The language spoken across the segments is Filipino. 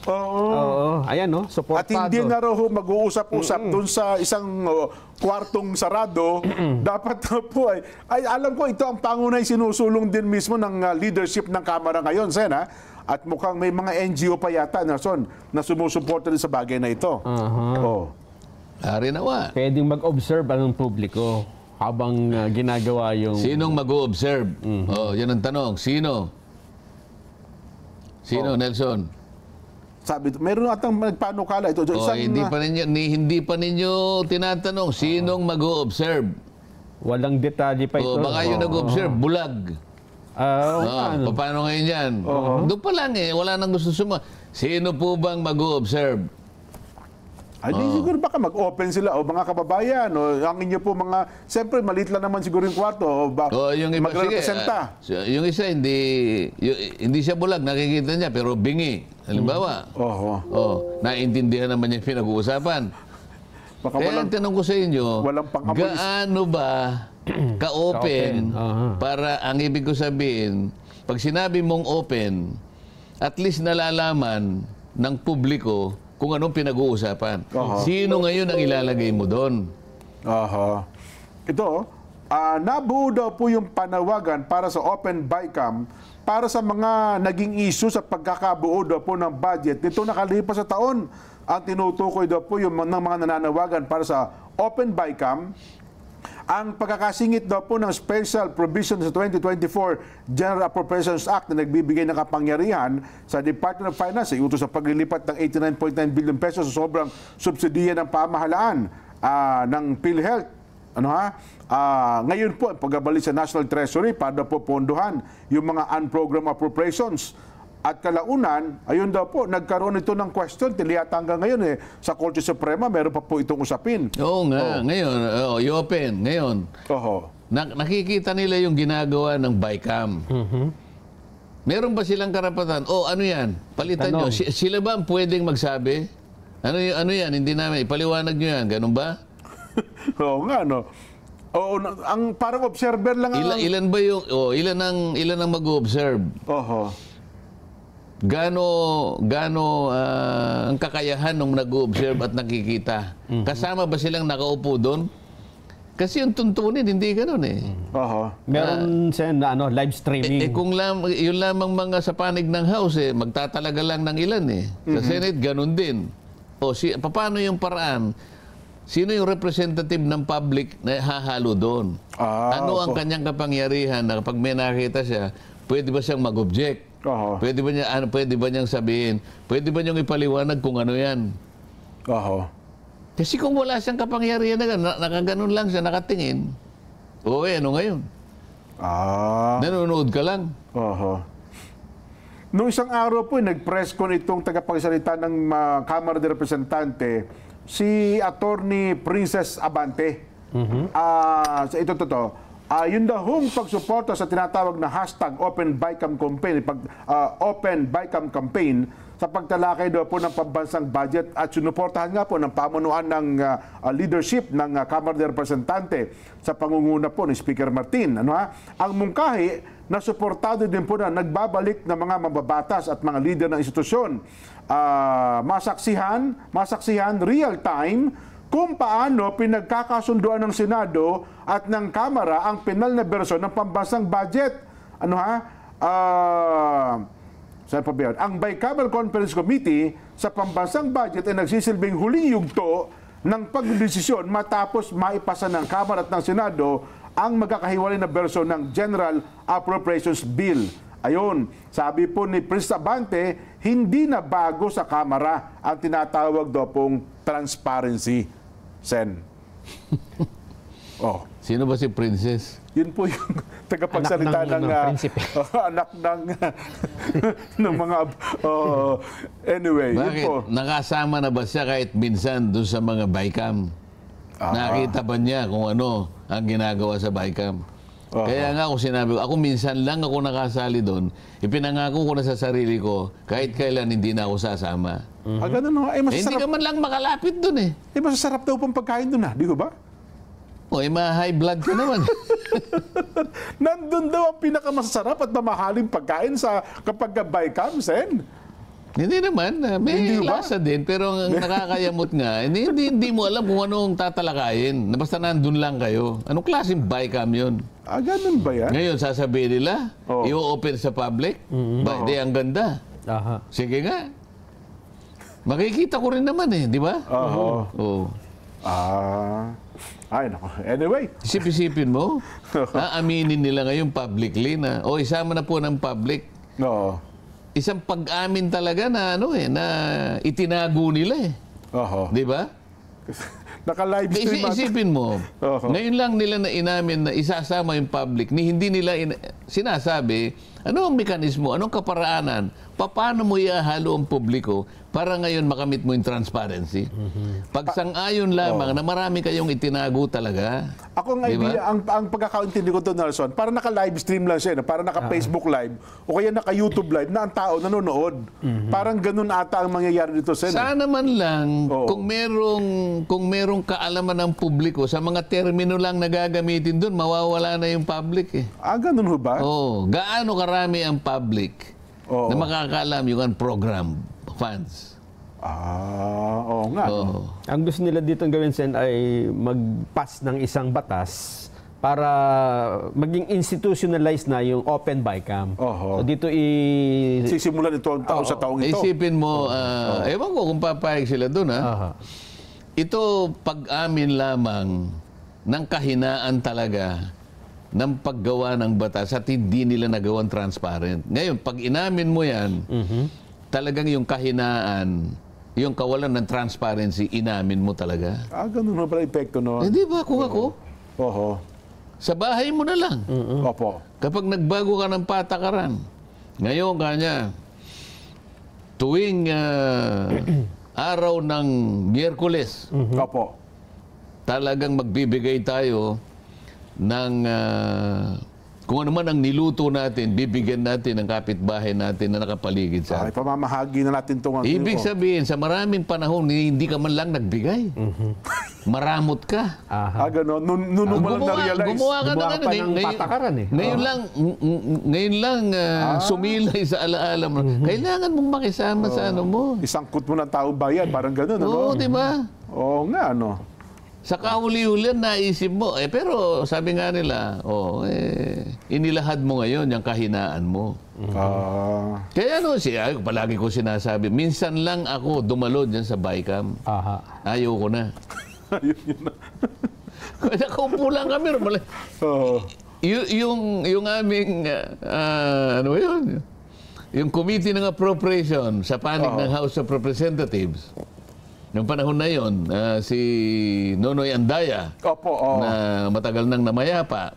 Oo. Ayan, no? Supportado. At hindi na raw mag-uusap-usap dun sa isang kwartong sarado. Dapat na po ay alam ko ito ang pangunay sinusulong din mismo ng leadership ng Kamara ngayon, Sen, ha? At mukhang may mga NGO pa yata na sumusuporta din sa bagay na ito. Ari nawa. Pwedeng mag-observe ang publiko habang ginagawa yung... Sinong mag-o-observe? Yan ang tanong. Sino? Nelson? Sabi, meron atang nagpanukala ito. Hindi pa ninyo tinatanong sinong mag-o-observe. Walang detalye pa ito. Baka yung nag-o-observe, bulag. Paano ngayon yan? Doon pa lang wala nang gusto Sino po bang mag-o-observe? Ay, siguro baka mag-open sila mga kababayan ang inyo po siyempre maliit lang naman siguro yung kwarto yung iba, magrepresenta. Yung isa hindi siya bulag, nakikita niya pero bingi. Halimbawa. Naiintindihan naman niya pinag-uusapan. Kaya ang tanong ko sa inyo, gaano ba ka-open para ang ibig ko sabihin, pag sinabi mong open, at least nalalaman ng publiko kung anong pinag-uusapan. Sino ngayon ang ilalagay mo doon? Ito, nabuo daw po yung panawagan para sa Open BICAM para sa mga naging issue sa pagkakabuo daw po ng budget. Nito nakalipas sa taon, ang tinutukoy daw po yung ng mga nananawagan para sa Open BICAM, ang pagkakasingit daw po ng special provision sa 2024 General Appropriations Act na nagbibigay ng kapangyarihan sa Department of Finance ay utos sa paglilipat ng 89.9 billion pesos sa sobrang subsidiya ng pamahalaan ng PhilHealth. Ngayon po, ang pagbabalik sa National Treasury para po pondohan yung mga unprogrammed appropriations. At kalaunan, ayun daw po, nagkaroon ito ng question, tiliyata hanggang ngayon sa Korte Suprema, meron pa po itong usapin. Oo nga, ngayon, i-open, ngayon. Nakikita nila yung ginagawa ng BICAM. Meron ba silang karapatan? Ano yan? Palitan nyo. Sila ba ang pwedeng magsabi? Ano yan? Hindi namin. Ipaliwanag nyo yan. Ganun ba? Oo nga, no? Ang parang observer lang ilan ba yung... ilan ang mag-observe? Gaano ang kakayahan ng nag-observe at nakikita? Kasama ba silang nakaupo doon? Kasi yung tuntunin, hindi gano'n Meron na live streaming. Kung yun lamang mga sa panig ng House, magtatalaga lang ng ilan Sa Senate, gano'n din. Paano yung paraan? Sino yung representative ng public na hahalo doon? Ano ang kanyang kapangyarihan na kapag may nakita siya, pwede ba siyang mag-object? Pwede ba niyang sabihin? Pwede ba niyang ipaliwanag kung ano yan? Kasi kung wala siyang kapangyarihan na nakaganon lang siya, nakatingin, ano ngayon? Nanonood ka lang. Noong isang araw po, nag-press con itong tagapagsalita ng Kamara de Representante, si Attorney Princess Abante. Ito yun daw hong pagsuporta sa tinatawag na hashtag Open BICAM Campaign, Open BICAM Campaign sa pagtalakay daw po ng pambansang budget at sinuportahan nga po ng pamunuan ng leadership ng Kamara de Representante sa pangunguna po ni Speaker Martin. Ang mungkahi na suportado din po na nagbabalik ng mga mababatas at mga leader ng institusyon. Masaksihan real-time kung paano pinagkakasunduan ng Senado at ng Kamara ang penal na bersyon ng pambansang budget. Saan pa ba yan? Ang Bicameral Conference Committee sa pambansang budget ay nagsisilbing huling yugto ng pagdesisyon matapos maipasa ng Kamara at ng Senado ang magkakahiwalay na bersyon ng General Appropriations Bill. Ayun, sabi po ni Princess Abante, hindi na bago sa Kamara ang tinatawag daw pong transparency. Sen. Sino ba si Princess? Yun po yung tagapagsalita ng anak ng mga anyway. Bakit? Yun po. Nakasama na ba siya kahit minsan doon sa mga BICAM? Nakita ba niya kung ano ang ginagawa sa BICAM? Kaya nga ako sinabi ko, ako minsan lang ako nakasali doon, ipinangako ko na sa sarili ko, kahit kailan hindi na ako sasama. Ganun, hindi ka man lang makalapit doon masasarap daw pong pagkain doon di ko ba? Ma-high blood ka naman. Nandun daw ang pinakamasarap at mamahaling pagkain sa kapag BICAM, Sen. Hindi naman. May Hindi ba? lasa din. Pero ang nakakayamot nga, hindi mo alam kung anong tatalakayin. Na basta nandun lang kayo. Anong klaseng bycam yun? Ganun ba yan? Ngayon, sasabihin nila, Oo. i-open sa public. Ba, di, ang ganda. Aha. Sige nga. Makikita ko rin naman eh, di ba? Oo. Oo. Ay, nako. Anyway. Isip-isipin mo, aminin nila ngayon publicly na, isama na po ng public. No. Isang pag-amin talaga na na itinago nila eh. Oo. Di ba? Naka-live stream. Isipin mo, ngayon lang nila na inamin na isasama yung public, hindi nila sinasabi, ano ang mekanismo, anong kaparaanan, paano mo ihahalo ang publiko para ngayon makamit mo yung transparency. Pag sang-ayon lamang na marami kayong itinago talaga. Ako ang idea, ang pagkakaintindi ko to, Nelson, para naka-live stream lang siya, para naka-Facebook live, o kaya naka-YouTube live na ang tao nanonood. Parang ganun ata ang mangyayari dito, Sen. Sana man lang, kung merong kaalaman ng publiko, sa mga termino lang na gagamitin doon, mawawala na yung public eh. Ganun ho ba? Gaano karami ang public na makakaalam yung program funds? Oo nga. No? Ang gusto nila dito gawin, Sen, ay mag-pass ng isang batas para maging institutionalized na yung open bycam. So dito sisimulan ito ang taon sa taong ito. Isipin mo, ewan ko kung papayag sila doon ha. Ito pag-amin lamang ng kahinaan talaga ng paggawa ng batas at hindi nila nagawang transparent. Ngayon, pag inamin mo yan, talagang yung kahinaan, yung kawalan ng transparency, inamin mo talaga. Ganun pala epekto no. Hindi ba kung ako? Sa bahay mo na lang. Opo. Kapag nagbago ka ng patakaran, ngayon kanya, tuwing araw ng Miyerkules, Opo. talagang magbibigay tayo ng kung ano man ang niluto natin, bibigyan natin ng kapitbahay natin na nakapaligid sa atin. Pamamahagi na natin itong... Ibig sabihin, sa maraming panahon, hindi ka man lang nagbigay. Maramot ka. Gano'n. Noon mo lang na-realize. Gumawa ka ng patakaran eh. Ngayon lang sumilay sa alaala mo. Kailangan mong makisama sa ano mo. Isangkot mo ng taong bayan, parang gano'n. Oo, di ba? Oo nga, ano. Sa kahuli-hulihan, naisip mo. Pero sabi nga nila, inilahad mo ngayon yung kahinaan mo. Kaya palagi ko sinasabi, minsan lang ako dumalo dyan sa bycam. Ayoko na. Nakaupo lang kami. Yung aming, yung committee ng appropriation sa panig ng House of Representatives, noong panahon na yon, si Nonoy Andaya, na matagal nang namayapa,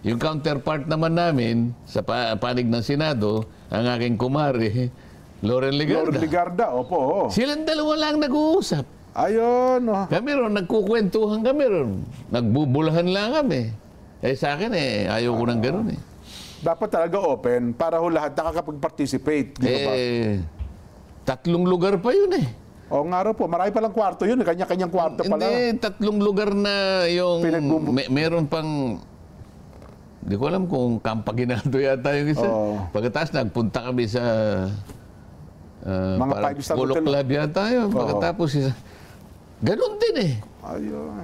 yung counterpart naman namin sa panig ng Senado, ang aking kumare, Loren Legarda. Loren Legarda, opo. Silang dalawa lang nag-uusap. Ayun. Kami ron, nagkukwentuhan kami ron. Nagbubulahan lang kami. Sa akin ayaw ko ng ganun eh. Dapat talaga open para lahat nakakapag-participate. Di ba? 3 lugar pa yun eh. Nga raw po. Marami palang kwarto yun. Kanya-kanyang kwarto pala. Hindi, 3 lugar na yung... meron pang... Hindi ko alam kung Campaginado yata yung isa. Pagkatapos nagpunta kami sa... mga 5-star Polo hotel. Club yata yun. Pagkatapos isa... Ganun din eh. Ayun.